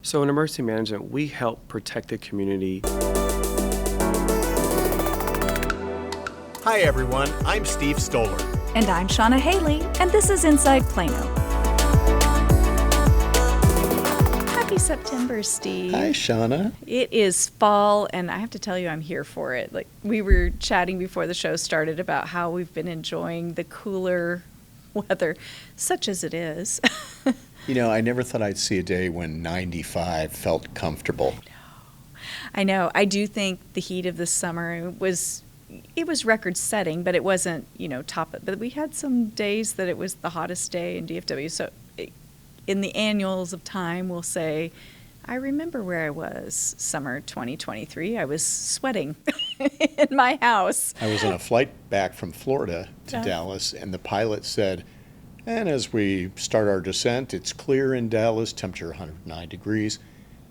So in emergency management, we help protect the community. Hi everyone, I'm Steve Stoller. And I'm Shauna Haley, and this is Inside Plano. Happy September, Steve. Hi Shauna. It is fall, and I have to tell you, I'm here for it. Like, we were chatting before the show started about how we've been enjoying the cooler weather, such as it is. You know, I never thought I'd see a day when 95 felt comfortable. I know. I do think the heat of this summer was record-setting, but it wasn't, top. But we had some days that it was the hottest day in DFW. So in the annuals of time, we'll say, I remember where I was summer 2023. I was sweating in my house. I was on a flight back from Florida to Dallas, and the pilot said, and as we start our descent, it's clear in Dallas, temperature 109 degrees.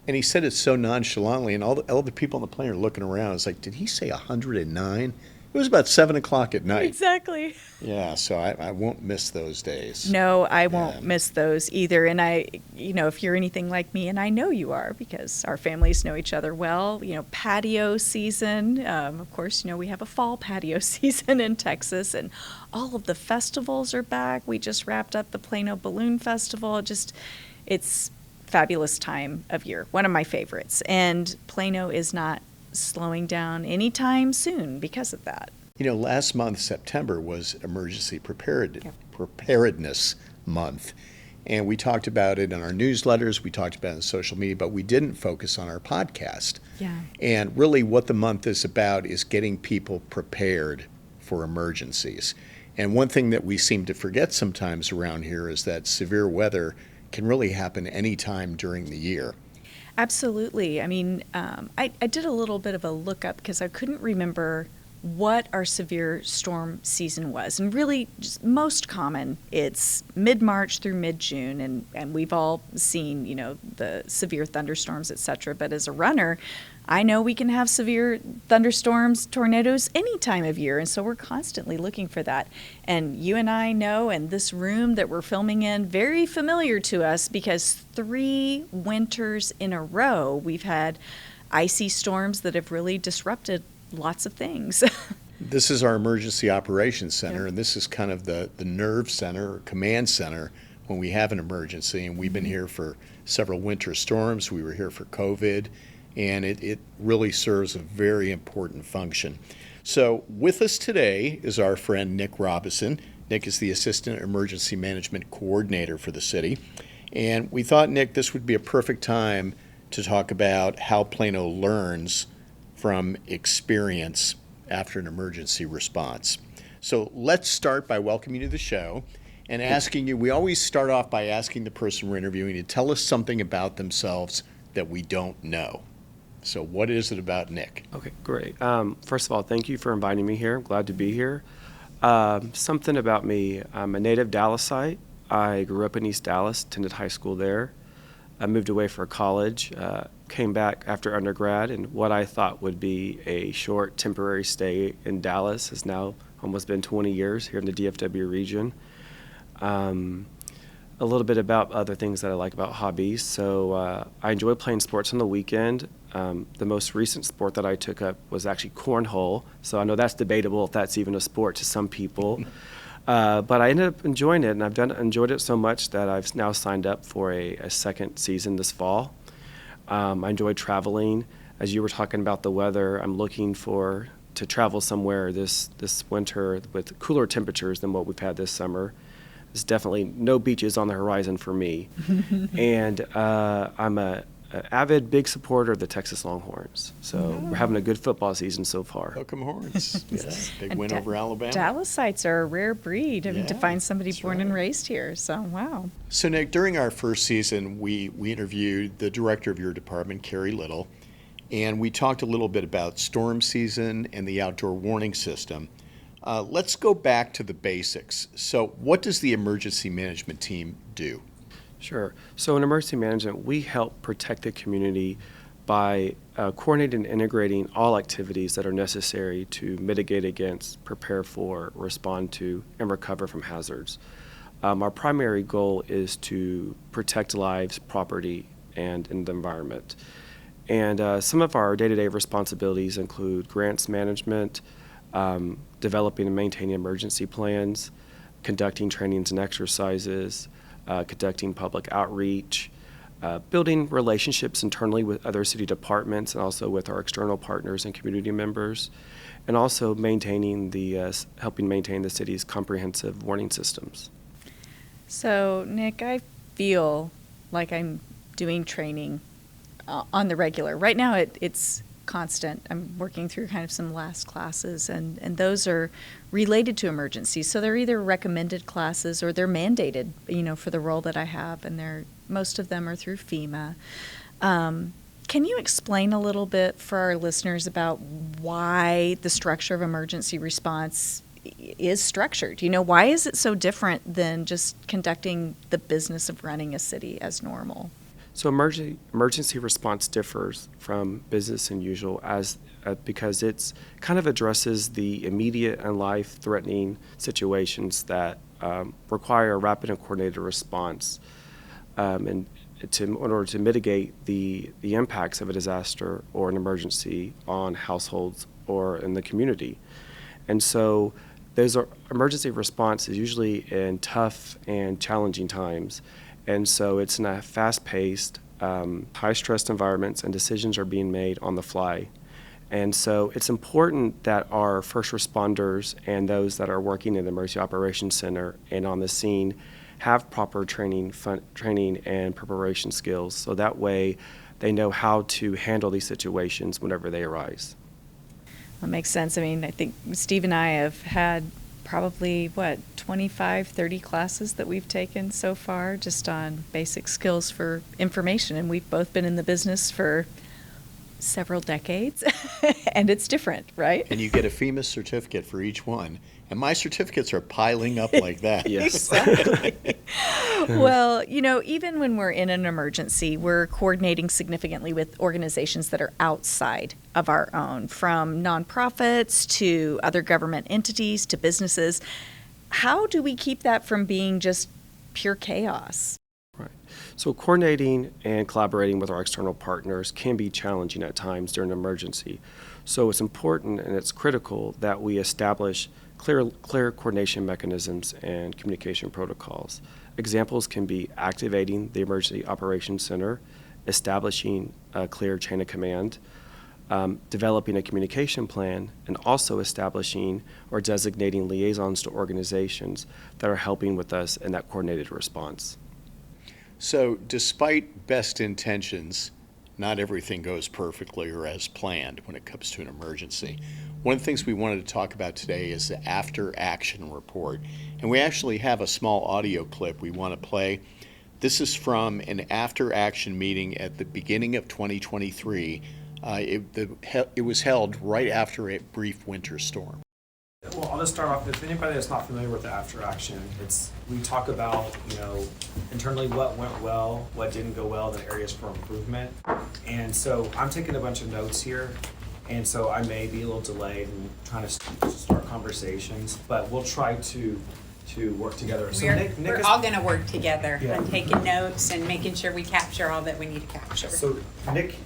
And he said it so nonchalantly, and all the people on the plane are looking around. It's like, did he say 109? It was about 7 o'clock at night. Exactly. Yeah, so I won't miss those days. No, I won't miss those either. And if you're anything like me, and I know you are because our families know each other well, patio season. Of course, we have a fall patio season in Texas, and all of the festivals are back. We just wrapped up the Plano Balloon Festival. It's fabulous time of year, one of my favorites. And Plano is not slowing down anytime soon because of that. Last month, September, was Emergency Preparedness Month. And we talked about it in our newsletters, we talked about it on social media, but we didn't focus on our podcast. Yeah. And really what the month is about is getting people prepared for emergencies. And one thing that we seem to forget sometimes around here is that severe weather can really happen anytime during the year. Absolutely. I mean, I did a little bit of a look up because I couldn't remember what our severe storm season was. And really, just most common, it's mid-March through mid-June. And we've all seen, the severe thunderstorms, et cetera. But as a runner, I know we can have severe thunderstorms, tornadoes any time of year. And so we're constantly looking for that. And you and I know, and this room that we're filming in, very familiar to us because 3 winters in a row, we've had icy storms that have really disrupted lots of things. This is our Emergency Operations Center, and this is kind of the nerve center or command center when we have an emergency. And we've been here for several winter storms. We were here for COVID. And it really serves a very important function. So with us today is our friend Nick Robison. Nick is the Assistant Emergency Management Coordinator for the city. And we thought, Nick, this would be a perfect time to talk about how Plano learns from experience after an emergency response. So let's start by welcoming you to the show and asking you, we always start off by asking the person we're interviewing to tell us something about themselves that we don't know. So what is it about Nick? Okay, great. First of all, thank you for inviting me here. I'm glad to be here. Something about me, I'm a native Dallasite. I grew up in East Dallas, attended high school there. I moved away for college, came back after undergrad, and what I thought would be a short temporary stay in Dallas has now almost been 20 years here in the DFW region. A little bit about other things that I like about hobbies. So I enjoy playing sports on the weekend. The most recent sport that I took up was actually cornhole. So I know that's debatable if that's even a sport to some people. But I ended up enjoying it, and I've enjoyed it so much that I've now signed up for a second season this fall. I enjoy traveling. As you were talking about the weather, I'm looking to travel somewhere this winter with cooler temperatures than what we've had this summer. There's definitely no beaches on the horizon for me. And I'm an avid, big supporter of the Texas Longhorns. So we're having a good football season so far. Hook 'em horns. Yes. Big win over Alabama. Dallasites are a rare breed. I mean, to find somebody born and raised here. So, wow. So, Nick, during our first season, we interviewed the director of your department, Carrie Little, and we talked a little bit about storm season and the outdoor warning system. Let's go back to the basics. So what does the emergency management team do? Sure. So in emergency management, we help protect the community by coordinating and integrating all activities that are necessary to mitigate against, prepare for, respond to, and recover from hazards. Our primary goal is to protect lives, property, and in the environment. And some of our day-to-day responsibilities include grants management, developing and maintaining emergency plans, conducting trainings and exercises, conducting public outreach, building relationships internally with other city departments and also with our external partners and community members, and also helping maintain the city's comprehensive warning systems. So, Nick, I feel like I'm doing training on the regular. Right now, it's constant. I'm working through kind of some last classes, and those are related to emergencies. So they're either recommended classes or they're mandated, for the role that I have, and most of them are through FEMA. Can you explain a little bit for our listeners about why the structure of emergency response is structured? Why is it so different than just conducting the business of running a city as normal? So emergency response differs from business as usual because it's kind of addresses the immediate and life-threatening situations that require a rapid and coordinated response in order to mitigate the impacts of a disaster or an emergency on households or in the community. And so emergency response is usually in tough and challenging times. And so it's in a fast-paced, high-stress environments, and decisions are being made on the fly. And so it's important that our first responders and those that are working in the Emergency Operations Center and on the scene have proper training and preparation skills, so that way they know how to handle these situations whenever they arise. That makes sense. I mean, I think Steve and I have had probably, 25, 30 classes that we've taken so far just on basic skills for information. And we've both been in the business for several decades, and it's different, right? And you get a FEMA certificate for each one. And my certificates are piling up like that. Yes. Exactly. Well, even when we're in an emergency, we're coordinating significantly with organizations that are outside of our own, from nonprofits to other government entities to businesses. How do we keep that from being just pure chaos? Right. So coordinating and collaborating with our external partners can be challenging at times during an emergency. So it's important and it's critical that we establish clear coordination mechanisms and communication protocols. Examples can be activating the Emergency Operations Center, establishing a clear chain of command, developing a communication plan, and also establishing or designating liaisons to organizations that are helping with us in that coordinated response. So despite best intentions, not everything goes perfectly or as planned when it comes to an emergency. One of the things we wanted to talk about today is the after-action report. And we actually have a small audio clip we want to play. This is from an after-action meeting at the beginning of 2023. It was held right after a brief winter storm. Well, I'll just start off with anybody that's not familiar with the after action. We talk about, internally what went well, what didn't go well, the areas for improvement. And so I'm taking a bunch of notes here. And so I may be a little delayed in trying to start conversations, but we'll try to work together. So We're all going to work together Yeah. on taking notes and making sure we capture all that we need to capture. So Nick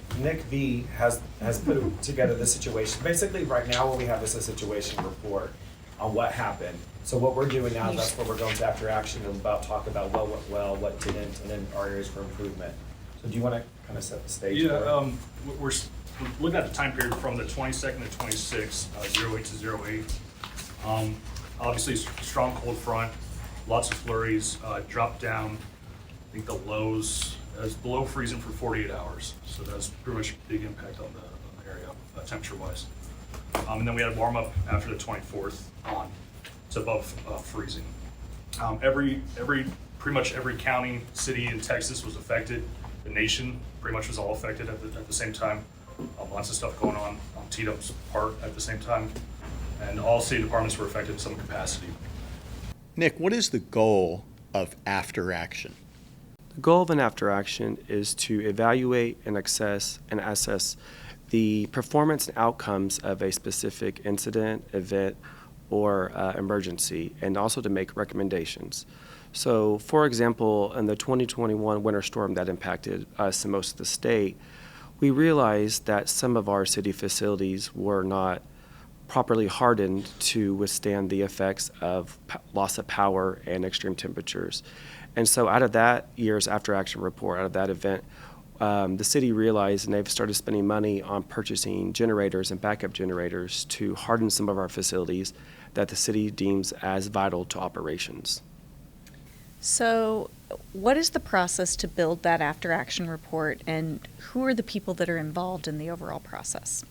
V has put together the situation. Basically, right now what we have is a situation report on what happened. So what we're doing now, that's where we're going to after action and talk about what went well, what didn't, and then our areas for improvement. So do you want to kind of set the stage? Yeah, we're looking at the time period from the 22nd to 26th, 08 to 08. Obviously, strong cold front, lots of flurries, dropped down. I think the lows is below freezing for 48 hours. So that's pretty much a big impact on the area, temperature-wise. And then we had a warm up after the 24th on. It's above freezing. Pretty much every county, city in Texas was affected. The nation pretty much was all affected at the same time. Lots of stuff going on T-Dub's part at the same time. And all city departments were affected in some capacity. Nick, what is the goal of after action? The goal of an after action is to evaluate and assess the performance and outcomes of a specific incident, event, or emergency, and also to make recommendations. So, for example, in the 2021 winter storm that impacted us and most of the state, we realized that some of our city facilities were not properly hardened to withstand the effects of loss of power and extreme temperatures. And so out of that year's after action report, out of that event, the city realized, and they've started spending money on purchasing generators and backup generators to harden some of our facilities that the city deems as vital to operations. So, what is the process to build that after action report, and who are the people that are involved in the overall process?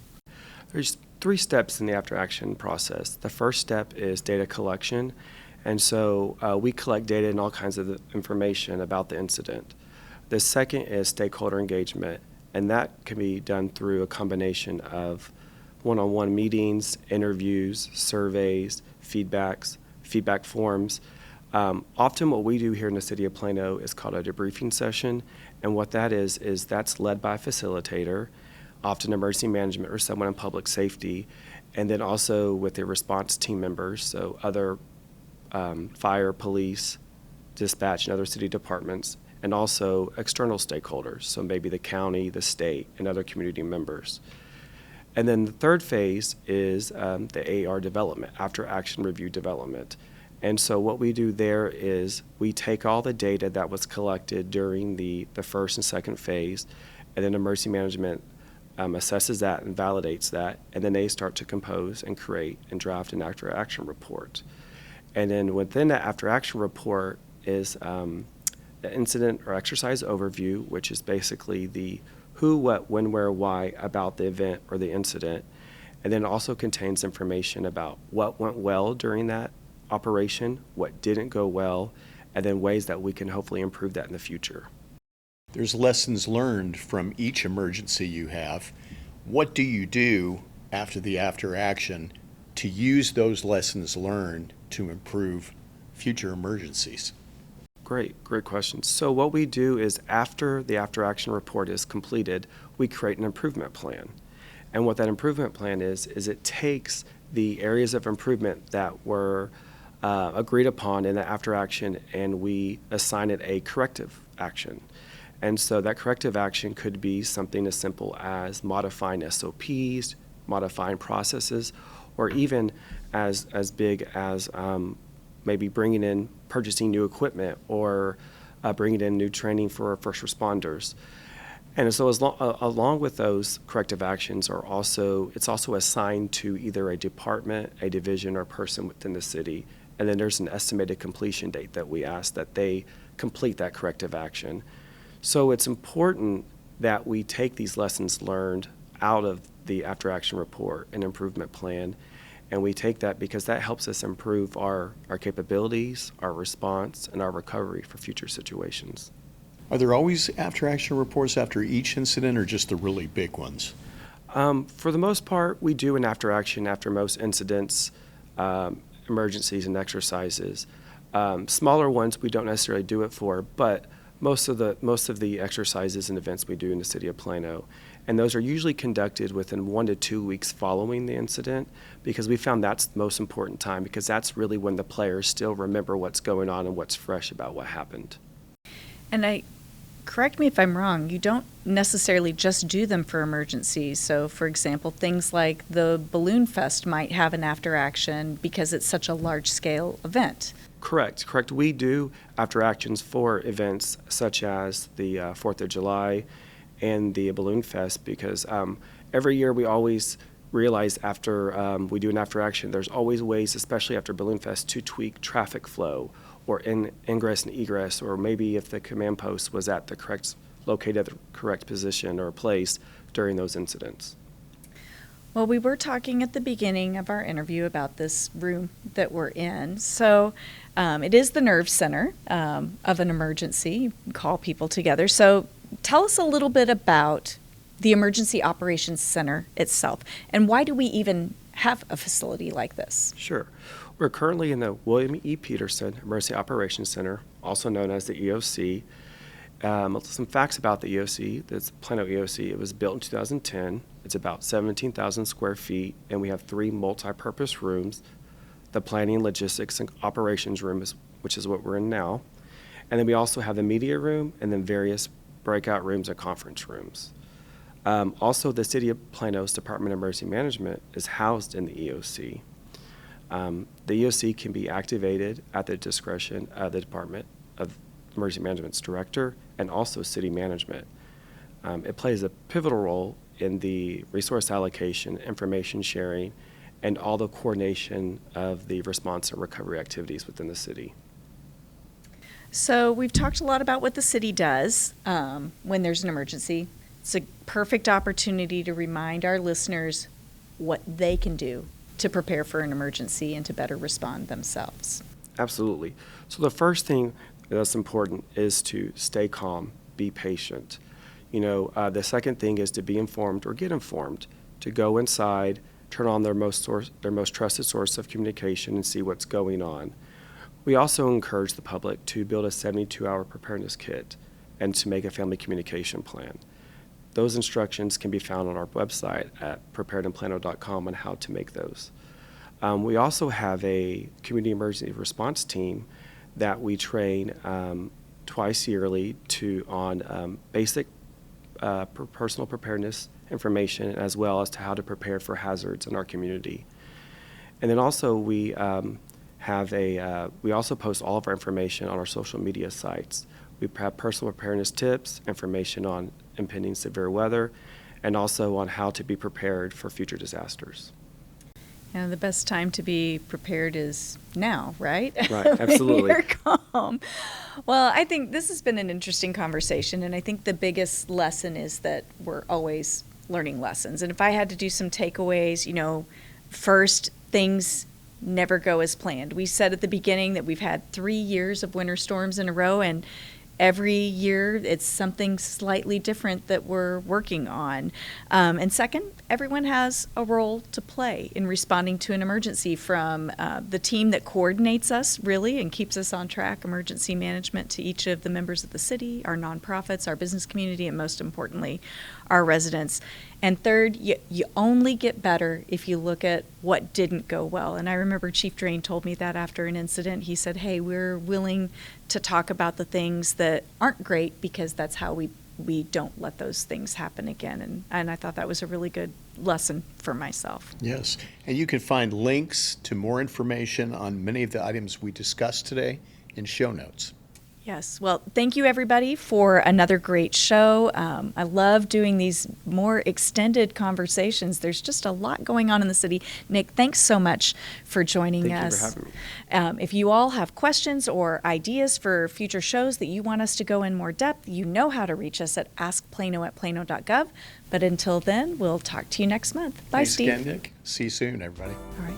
There's 3 steps in the after action process. The first step is data collection. And so we collect data and all kinds of information about the incident. The second is stakeholder engagement, and that can be done through a combination of one-on-one meetings, interviews, surveys, feedback forms. Often what we do here in the city of Plano is called a debriefing session, and what that is that's led by a facilitator, often emergency management or someone in public safety, and then also with the response team members, so other fire, police, dispatch, and other city departments, and also external stakeholders, so maybe the county, the state, and other community members. And then the third phase is the AR development, after action review development. And so what we do there is we take all the data that was collected during the first and second phase, and then emergency management assesses that and validates that, and then they start to compose and create and draft an after action report. And then within that after action report is the incident or exercise overview, which is basically the who, what, when, where, why about the event or the incident. And then it also contains information about what went well during that operation, what didn't go well, and then ways that we can hopefully improve that in the future. There's lessons learned from each emergency you have. What do you do after the after action to use those lessons learned to improve future emergencies? Great question. So what we do is after the after action report is completed, we create an improvement plan. And what that improvement plan is it takes the areas of improvement that were agreed upon in the after action, and we assign it a corrective action. And so that corrective action could be something as simple as modifying SOPs, modifying processes, or even as big as maybe purchasing new equipment or bringing in new training for first responders. And so along with those corrective actions it's also assigned to either a department, a division, or person within the city. And then there's an estimated completion date that we ask that they complete that corrective action. So it's important that we take these lessons learned out of the after action report and improvement plan, and we take that because that helps us improve our capabilities, our response, and our recovery for future situations. Are there always after action reports after each incident, or just the really big ones? For the most part, we do an after action after most incidents, emergencies, and exercises. Smaller ones we don't necessarily do it for, but most of the exercises and events we do in the city of Plano, and those are usually conducted within 1 to 2 weeks following the incident, because we found that's the most important time, because that's really when the players still remember what's going on and what's fresh about what happened. And correct me if I'm wrong, you don't necessarily just do them for emergencies. So, for example, things like the Balloon Fest might have an after action because it's such a large-scale event. Correct. We do after actions for events such as the 4th of July and the Balloon Fest, because every year we always realize after we do an after action, there's always ways, especially after Balloon Fest, to tweak traffic flow or ingress and egress, or maybe if the command post was located at the correct position or place during those incidents. Well, we were talking at the beginning of our interview about this room that we're in. So it is the nerve center of an emergency. You call people together. So tell us a little bit about the Emergency Operations Center itself, and why do we even have a facility like this? Sure. We're currently in the William E. Peterson Emergency Operations Center, also known as the EOC. Some facts about the EOC. That's Plano EOC. It was built in 2010. It's about 17,000 square feet, and we have 3 multi-purpose rooms. The planning, logistics, and operations room, which is what we're in now. And then we also have the media room and then various breakout rooms and conference rooms. Also, the City of Plano's Department of Emergency Management is housed in the EOC. The EOC can be activated at the discretion of the Department of Emergency Management's director and also city management. It plays a pivotal role in the resource allocation, information sharing, and all the coordination of the response and recovery activities within the city. So we've talked a lot about what the city does when there's an emergency. It's a perfect opportunity to remind our listeners what they can do to prepare for an emergency and to better respond themselves. Absolutely. So the first thing that's important is to stay calm, be patient. The second thing is to be informed or get informed, to go inside, turn on their most trusted source of communication and see what's going on. We also encourage the public to build a 72-hour preparedness kit and to make a family communication plan. Those instructions can be found on our website at preparedandplano.com on how to make those. We also have a community emergency response team that we train twice yearly on basic personal preparedness information as well as to how to prepare for hazards in our community. And then also we also post all of our information on our social media sites. We have personal preparedness tips, information on impending severe weather, and also on how to be prepared for future disasters. And the best time to be prepared is now, right? Right, absolutely. When you're calm. Well, I think this has been an interesting conversation, and I think the biggest lesson is that we're always learning lessons. And if I had to do some takeaways, first, things never go as planned. We said at the beginning that we've had 3 years of winter storms in a row, and every year it's something slightly different that we're working on. And second, everyone has a role to play in responding to an emergency, from the team that coordinates us really and keeps us on track, emergency management, to each of the members of the city, our nonprofits, our business community, and most importantly, our residents. And third, you only get better if you look at what didn't go well. And I remember Chief Drain told me that after an incident. He said, hey, we're willing to talk about the things that aren't great because that's how we don't let those things happen again. And I thought that was a really good lesson for myself. Yes, and you can find links to more information on many of the items we discussed today in show notes. Yes. Well, thank you, everybody, for another great show. I love doing these more extended conversations. There's just a lot going on in the city. Nick, thanks so much for joining us. Thank you for having me. If you all have questions or ideas for future shows that you want us to go in more depth, you know how to reach us at askplano@plano.gov. But until then, we'll talk to you next month. Bye, Thanks Steve. again, Nick. See you soon, everybody. All right.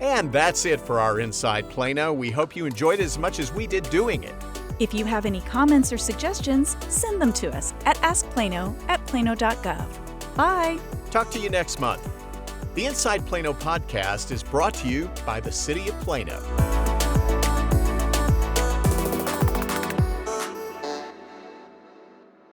And that's it for our Inside Plano. We hope you enjoyed it as much as we did doing it. If you have any comments or suggestions, send them to us at askplano@plano.gov. Bye. Talk to you next month. The Inside Plano podcast is brought to you by the City of Plano.